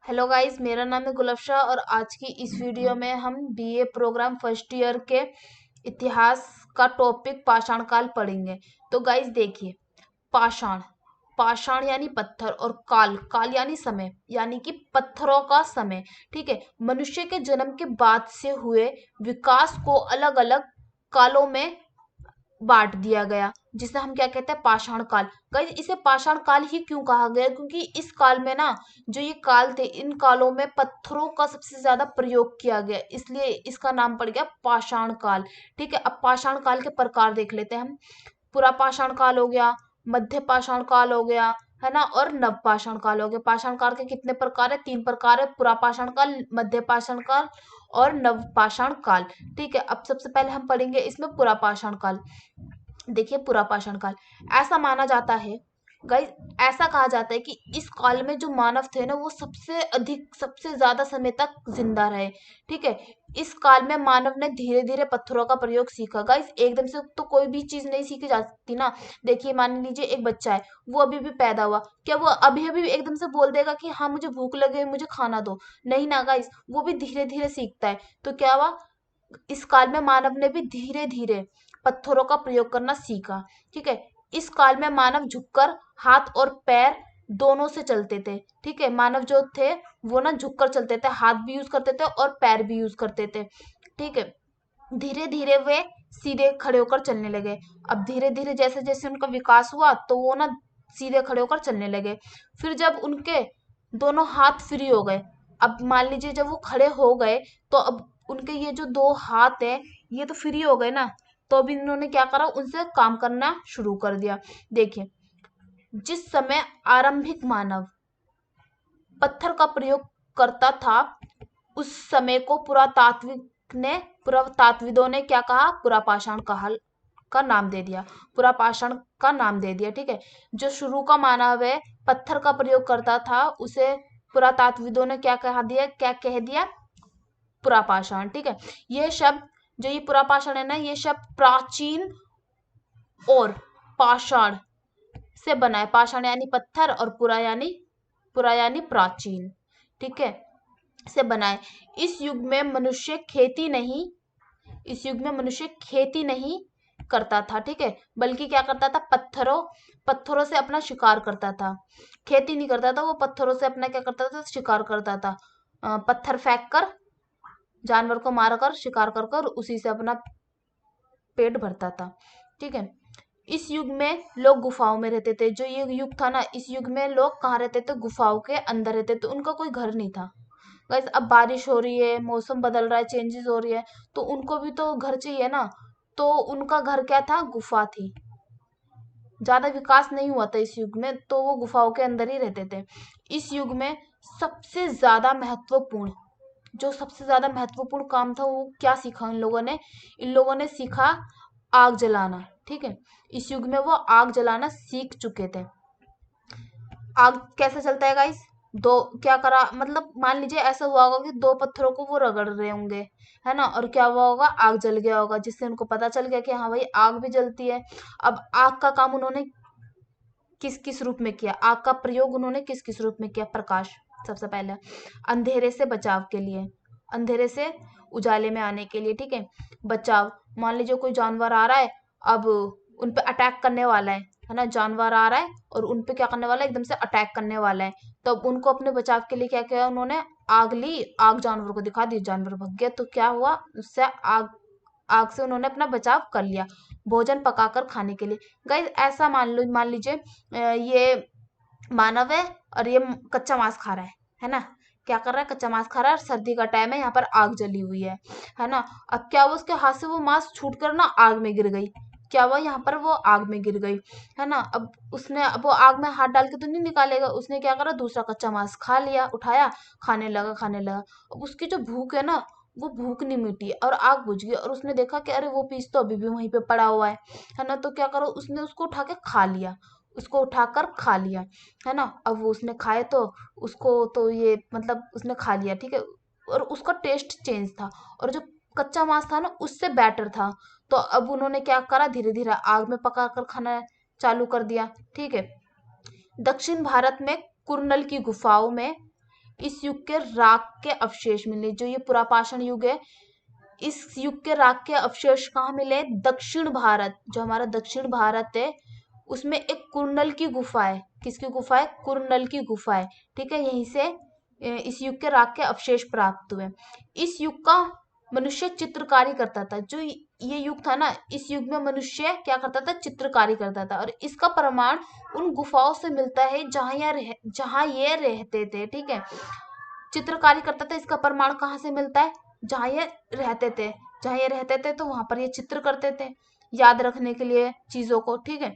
Hello guys, मेरा नाम है गुलफशा और आज की इस वीडियो में हम बीए प्रोग्राम फर्स्ट ईयर के इतिहास का टॉपिक पाषाण काल पढ़ेंगे। तो गाइस देखिए, पाषाण पाषाण यानी पत्थर और काल काल यानी समय, यानी कि पत्थरों का समय। ठीक है, मनुष्य के जन्म के बाद से हुए विकास को अलग अलग कालों में बांट दिया गया, जिसे हम क्या कहते हैं, पाषाण काल। गाइस इसे पाषाण काल ही क्यों कहा गया, क्योंकि इस काल में ना, जो ये काल थे, इन कालों में पत्थरों का सबसे ज्यादा प्रयोग किया गया, इसलिए इसका नाम पड़ गया पाषाण काल। ठीक है, अब पाषाण काल के प्रकार देख लेते हैं हम। पुरा पाषाण काल हो गया, मध्य पाषाण काल हो गया, है ना, और नव पाषाण काल हो गया। पाषाण काल के कितने प्रकार है? 3 प्रकार है, पुरा पाषाण काल, मध्य पाषाण काल और नव पाषाण काल। ठीक है, अब सबसे पहले हम पढ़ेंगे इसमें पुरा पाषाण काल। देखिए, पुरा पाषाण काल, ऐसा माना जाता है गाइस, ऐसा कहा जाता है कि इस काल में जो मानव थे ना, वो सबसे अधिक, सबसे ज्यादा समय तक जिंदा रहे। ठीक है, इस काल में मानव ने धीरे धीरे पत्थरों का प्रयोग सीखा। गाइस एकदम से तो कोई भी चीज नहीं सीखी जा सकती ना। देखिए, मान लीजिए एक बच्चा है, वो अभी भी पैदा हुआ, क्या वो अभी अभी एकदम से बोल देगा कि हाँ मुझे भूख लगे, मुझे खाना दो? नहीं ना गाइस, वो भी धीरे धीरे सीखता है। तो क्या हुआ, इस काल में मानव ने भी धीरे धीरे पत्थरों का प्रयोग करना सीखा। ठीक है, इस काल में मानव झुककर हाथ और पैर दोनों से चलते थे। ठीक है, मानव जो थे वो ना झुककर चलते थे, हाथ भी यूज करते थे और पैर भी यूज करते थे। ठीक है, धीरे धीरे वे सीधे खड़े होकर चलने लगे। अब धीरे धीरे जैसे जैसे उनका विकास हुआ, तो वो ना सीधे खड़े होकर चलने लगे। फिर जब उनके दोनों हाथ फ्री हो गए, अब मान लीजिए जब वो खड़े हो गए, तो अब उनके ये जो 2 हाथ है, ये तो फ्री हो गए ना। तो अब इन्होंने क्या करा, उनसे काम करना शुरू कर दिया। देखिए, जिस समय आरंभिक मानव पत्थर का प्रयोग करता था, उस समय को पुरातात्विदों ने क्या कहा, पुरापाषाण काल का नाम दे दिया, पुरापाषाण का नाम दे दिया। ठीक है, जो शुरू का मानव है, पत्थर का प्रयोग करता था, उसे पुरातात्विदों ने क्या कह दिया, पुरापाषाण। ठीक है, ये शब्द, जो ये पुरापाषाण है ना, ये शब्द प्राचीन और पाषाण से बना है। पाषाण यानी पत्थर और पुरा यानी प्राचीन। ठीक है, से बना है। इस युग में मनुष्य खेती नहीं करता था। ठीक है, बल्कि क्या करता था, पत्थरों से अपना शिकार करता था। खेती नहीं करता था, वो पत्थरों से अपना क्या करता था, शिकार करता था। पत्थर फेंक कर, जानवर को मारकर, शिकार कर कर उसी से अपना पेट भरता था। ठीक है, इस युग में लोग गुफाओं में रहते थे। जो ये युग था ना, इस युग में लोग कहाँ रहते थे, गुफाओं के अंदर रहते थे, उनका कोई घर नहीं था। गाइस अब बारिश हो रही है, मौसम बदल रहा है, चेंजेस हो रही है, तो उनको भी तो घर चाहिए ना। तो उनका घर क्या था, गुफा थी। ज्यादा विकास नहीं हुआ था इस युग में, तो वो गुफाओं के अंदर ही रहते थे। इस युग में सबसे ज्यादा महत्वपूर्ण जो सबसे ज्यादा महत्वपूर्ण काम था, वो क्या सीखा इन लोगों ने सीखा आग जलाना। ठीक है, इस युग में वो आग जलाना सीख चुके थे। आग कैसे चलता है गाइस, दो क्या करा, मतलब मान लीजिए ऐसा हुआ होगा कि 2 पत्थरों को वो रगड़ रहे होंगे, है ना, और क्या हुआ होगा, आग जल गया होगा, जिससे उनको पता चल गया कि हाँ भाई आग भी जलती है। अब आग का काम उन्होंने किस किस रूप में किया, आग का प्रयोग उन्होंने किस किस रूप में किया, प्रकाश। सबसे पहले अंधेरे से बचाव के लिए, अंधेरे से उजाले में आने के लिए। ठीक है, बचाव, मान लीजिए कोई जानवर आ रहा है, अब उन पे अटैक करने वाला है ना, जानवर आ रहा है और उन पे क्या करने वाला है, एकदम से अटैक करने वाला है। तो अब उनको अपने बचाव के लिए क्या किया उन्होंने, आग ली, आग जानवर को दिखा दी, जानवर भाग गया। तो क्या हुआ, उससे आग आग से उन्होंने अपना बचाव कर लिया, भोजन पकाकर खाने के लिए। गाइस ऐसा मान लीजिए ये मानव है और ये कच्चा मांस खा रहा है ना, क्या कर रहा है, कच्चा मांस खा रहा है, और सर्दी का टाइम है, यहाँ पर आग जली हुई है ना। अब क्या हुआ, उसके हाथ से वो मांस छूट कर ना आग में गिर गई। क्या हुआ, यहाँ पर वो आग में गिर गई, है ना। अब वो आग में हाथ डाल के तो नहीं निकालेगा, उसने क्या करा, दूसरा कच्चा मांस खा लिया, उठाया, खाने लगा। अब उसकी जो भूख है ना, वो भूख नहीं मिटी और आग बुझ गई, और उसने देखा कि अरे वो पीस तो अभी भी वहीं पे पड़ा हुआ है ना। तो क्या करो, उसने उसको उठा के खा लिया, उसको उठाकर खा लिया, है ना। अब वो उसने खाए तो उसको तो ये मतलब उसने खा लिया। ठीक है, और उसका टेस्ट चेंज था, और जो कच्चा मांस था ना, उससे बेटर था। तो अब उन्होंने क्या करा, धीरे धीरे आग में पका कर खाना चालू कर दिया। ठीक है, दक्षिण भारत में कुरनल की गुफाओं में इस युग के राख के अवशेष मिले। जो ये पुरापाषाण युग है, इस युग के राख के अवशेष कहाँ मिले? दक्षिण भारत, जो हमारा दक्षिण भारत है उसमें एक कुरनल की गुफा है। किसकी गुफा है? कुरनल की गुफा है। ठीक है, यहीं से इस युग के राख के अवशेष प्राप्त हुए। इस युग का मनुष्य चित्रकारी करता था। जो ये युग था ना, इस युग में मनुष्य क्या करता था? चित्रकारी करता था। और इसका प्रमाण उन गुफाओं से मिलता है जहां ये रहते थे। ठीक है, चित्रकारी करता था, इसका प्रमाण कहाँ से मिलता है? जहां ये रहते थे। जहां ये रहते थे तो वहां पर ये चित्र करते थे, याद रखने के लिए चीजों को। ठीक है,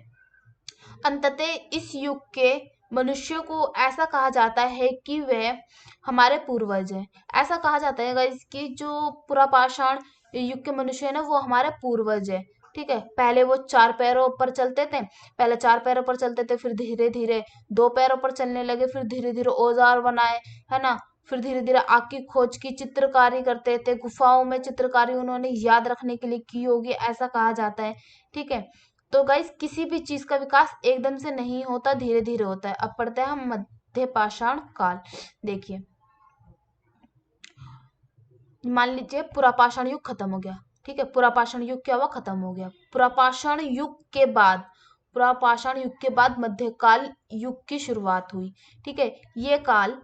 अंततः इस युग के मनुष्य को ऐसा कहा जाता है कि वह हमारे पूर्वज हैं। ऐसा कहा जाता है गाइस कि जो पुरापाषाण युग के मनुष्य है ना, वो हमारे पूर्वज है। ठीक है, पहले वो 4 पैरों पर चलते थे। पहले 4 पैरों पर चलते थे, फिर धीरे धीरे 2 पैरों पर चलने लगे, फिर धीरे धीरे औजार बनाए, है ना। फिर धीरे धीरे आग की खोज की, चित्रकारी करते थे, गुफाओं में चित्रकारी उन्होंने याद रखने के लिए की होगी, ऐसा कहा जाता है। ठीक है, तो गाइस किसी भी चीज का विकास एकदम से नहीं होता, धीरे धीरे होता है। अब पढ़ते हैं हम मध्य पाषाण काल। देखिए, मान लीजिए पुरापाषाण युग खत्म हो गया। ठीक है, पुरापाषाण युग क्या हुआ? खत्म हो गया। पुरापाषाण युग के बाद मध्यकाल युग की शुरुआत हुई। ठीक है, ये काल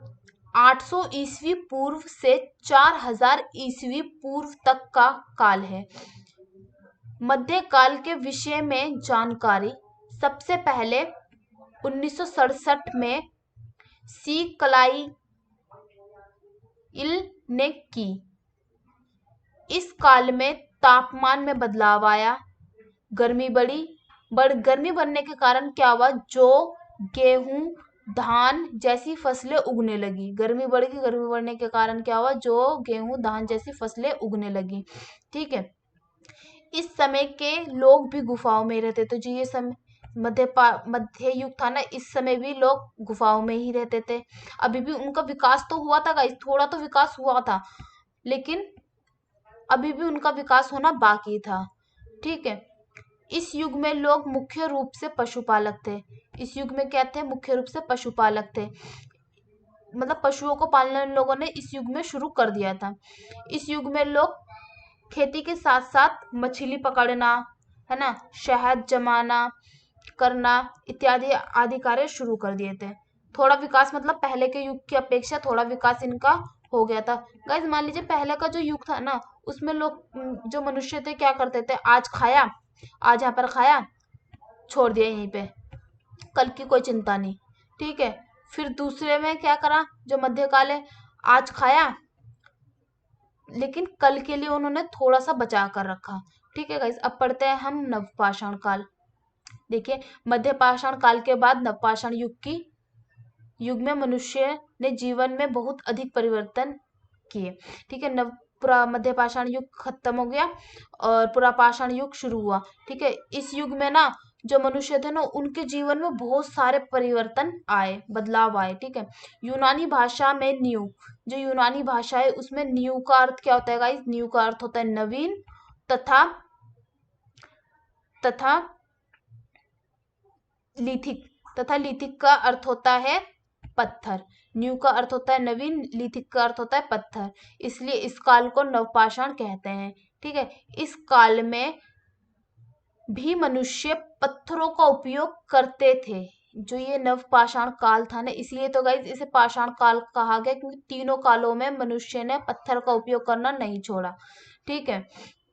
800 ईस्वी पूर्व से 4000 ईस्वी पूर्व तक का काल है। मध्यकाल के विषय में जानकारी सबसे पहले 1967 में सी क्लाइल ने की। इस काल में तापमान में बदलाव आया, गर्मी गर्मी बढ़ने के कारण क्या हुआ? जो गेहूं, धान जैसी फसलें उगने लगी। गर्मी बढ़ने के कारण क्या हुआ? जो गेहूं, धान जैसी फसलें उगने लगी। ठीक है, इस समय के लोग भी गुफाओं में रहते थे। जो ये समय मध्य युग था ना, इस समय भी लोग गुफाओं में ही रहते थे। अभी भी उनका विकास तो हुआ था गाइस, थोड़ा तो विकास हुआ था, लेकिन अभी भी उनका विकास होना बाकी था। ठीक है, इस युग में लोग मुख्य रूप से पशुपालक थे। इस युग में क्या थे? मुख्य रूप से पशुपालक थे। मतलब पशुओं को पालना इन लोगों ने इस युग में शुरू कर दिया था। इस युग में लोग खेती के साथ साथ मछली पकड़ना, है ना, शहद जमाना करना इत्यादि आदि कार्य शुरू कर दिए थे। थोड़ा विकास, मतलब पहले के युग की अपेक्षा थोड़ा विकास इनका हो गया था। गाइस मान लीजिए पहले का जो युग था ना, उसमें लोग, जो मनुष्य थे, क्या करते थे? आज खाया, आज यहाँ पर खाया, छोड़ दिया यहीं पे, कल की कोई चिंता नहीं। ठीक है, फिर दूसरे में क्या करा? जो मध्यकाल है, आज खाया लेकिन कल के लिए उन्होंने थोड़ा सा बचा कर रखा। ठीक है गाइस, अब पढ़ते हैं हम नवपाषाण काल। देखिए, मध्य पाषाण काल के बाद नवपाषाण युग में मनुष्य ने जीवन में बहुत अधिक परिवर्तन किए। ठीक है, मध्य पाषाण युग खत्म हो गया और पुरापाषाण युग शुरू हुआ। ठीक है, इस युग में ना जो मनुष्य थे ना, उनके जीवन में बहुत सारे परिवर्तन आए, बदलाव आए। ठीक है, यूनानी भाषा में न्यू, जो यूनानी भाषा है उसमें न्यू का अर्थ क्या होता है गाइस? न्यू का अर्थ होता है नवीन तथा लिथिक का अर्थ होता है पत्थर। न्यू का अर्थ होता है नवीन, लिथिक का अर्थ होता है पत्थर, इसलिए इस काल को नवपाषाण कहते हैं। ठीक है, इस काल में भी मनुष्य पत्थरों का उपयोग करते थे। जो ये नवपाषाण काल था ना, इसलिए तो गाइस इसे पाषाण काल कहा गया, क्योंकि तीनों कालों में मनुष्य ने पत्थर का उपयोग करना नहीं छोड़ा। ठीक है,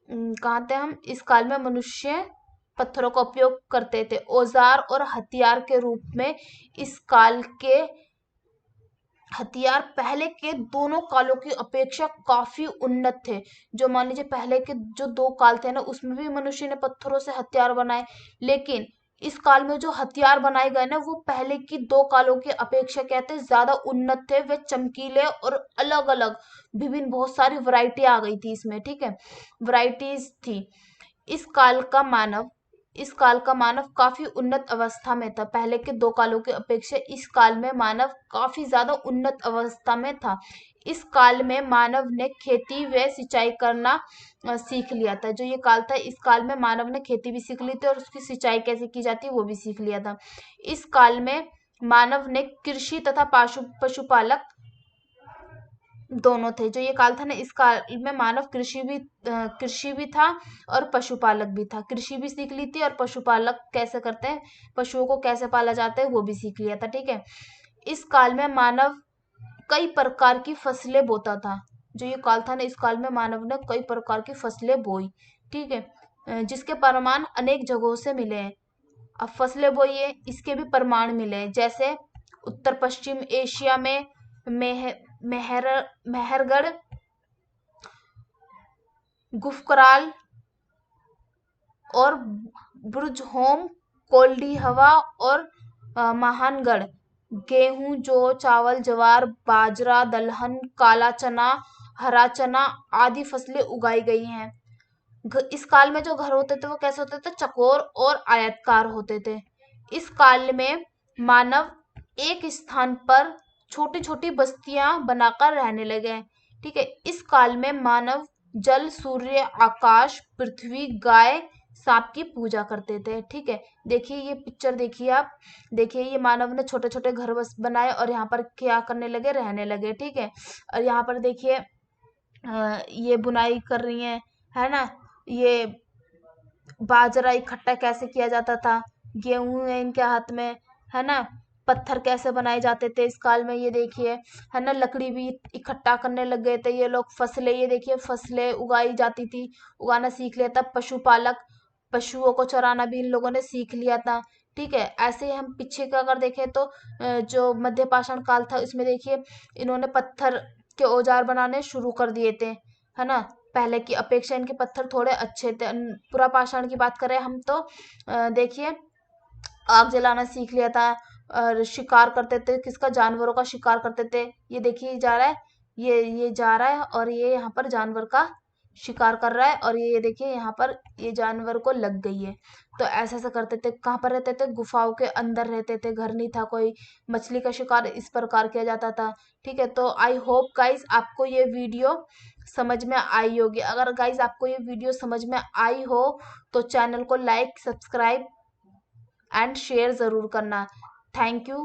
कहाँ थे हम? इस काल में मनुष्य पत्थरों का उपयोग करते थे। औजार और हथियार के रूप में इस काल के हथियार पहले के दोनों कालों की अपेक्षा काफी उन्नत थे। जो मान लीजिए पहले के जो 2 काल थे ना, उसमें भी मनुष्य ने पत्थरों से हथियार बनाए, लेकिन इस काल में जो हथियार बनाए गए ना, वो पहले की 2 कालों की अपेक्षा क्या थे? ज्यादा उन्नत थे। वे चमकीले और अलग अलग विभिन्न, बहुत सारी वैरायटी आ गई थी इसमें। ठीक है, वैरायटीज थी। इस काल का मानव काफी उन्नत अवस्था में था। पहले के 2 कालों की अपेक्षा इस काल में मानव काफी ज्यादा उन्नत अवस्था में था। इस काल में मानव ने खेती व सिंचाई करना सीख लिया था। जो ये काल था, इस काल में मानव ने खेती भी सीख ली थी और उसकी सिंचाई कैसे की जाती है वो भी सीख लिया था। इस काल में मानव ने कृषि तथा पशुपालक दोनों थे। जो ये काल था ना, इस काल में मानव कृषि भी था और पशुपालक भी था। कृषि भी सीख ली थी और पशुपालक कैसे करते हैं, पशुओं को कैसे पाला जाता है वो भी सीख लिया था। ठीक है। इस काल में मानव कई प्रकार की फसलें बोता था। जो ये काल था ना, इस काल में मानव ने कई प्रकार की फसलें बोई। ठीक है। जिसके प्रमाण अनेक जगहों से मिले हैं। अब फसलें बोई है, इसके भी प्रमाण मिले हैं। जैसे उत्तर पश्चिम एशिया में मेह मेहर मेहरगढ़, गुफकराल और बुर्जहोम, कोल्डी हवा और महानगढ़ गेहूं, जौ, चावल, ज्वार, बाजरा, दलहन, काला चना, हरा चना आदि फसलें उगाई गई हैं। इस काल में जो घर होते थे वो कैसे होते थे, चकोर और आयताकार होते थे। इस काल में मानव एक स्थान पर छोटी छोटी बस्तियां बनाकर रहने लगे हैं। ठीक है। इस काल में मानव जल, सूर्य, आकाश, पृथ्वी, गाय, सांप की पूजा करते थे। ठीक है। देखिए ये पिक्चर, देखिए आप, देखिए ये मानव ने छोटे छोटे घर बस बनाए और यहाँ पर क्या करने लगे, रहने लगे। ठीक है। और यहाँ पर देखिए ये बुनाई कर रही है ना। ये बाजरा इकट्ठा कैसे किया जाता था, गेहूं है इनके हाथ में, है ना। पत्थर कैसे बनाए जाते थे इस काल में, ये देखिए, है ना। लकड़ी भी इकट्ठा करने लग गए थे ये लोग। फसलें, ये देखिए फसलें उगाई जाती थी, उगाना सीख लिया था। पशुपालक, पशुओं को चराना भी इन लोगों ने सीख लिया था। ठीक है। ऐसे ही हम पीछे का अगर देखें तो जो मध्य पाषाण काल था, इसमें देखिए इन्होंने पत्थर के औजार बनाने शुरू कर दिए थे, है ना। पहले की अपेक्षा इनके पत्थर थोड़े अच्छे थे। पुरा पाषाण की बात करें हम तो देखिए आग जलाना सीख लिया था। और शिकार करते थे, किसका, जानवरों का शिकार करते थे। ये देखिए जा रहा है, ये जा रहा है और ये यहाँ पर जानवर का शिकार कर रहा है। और ये देखिए यहाँ पर ये जानवर को लग गई है। तो ऐसा ऐसा करते थे। कहाँ पर रहते थे, गुफाओं के अंदर रहते थे, घर नहीं था कोई। मछली का शिकार इस प्रकार किया जाता था। ठीक है। तो आई होप गाइस आपको ये वीडियो समझ में आई होगी। अगर गाइस आपको ये वीडियो समझ में आई हो तो चैनल को लाइक, सब्सक्राइब एंड शेयर जरूर करना। Thank you.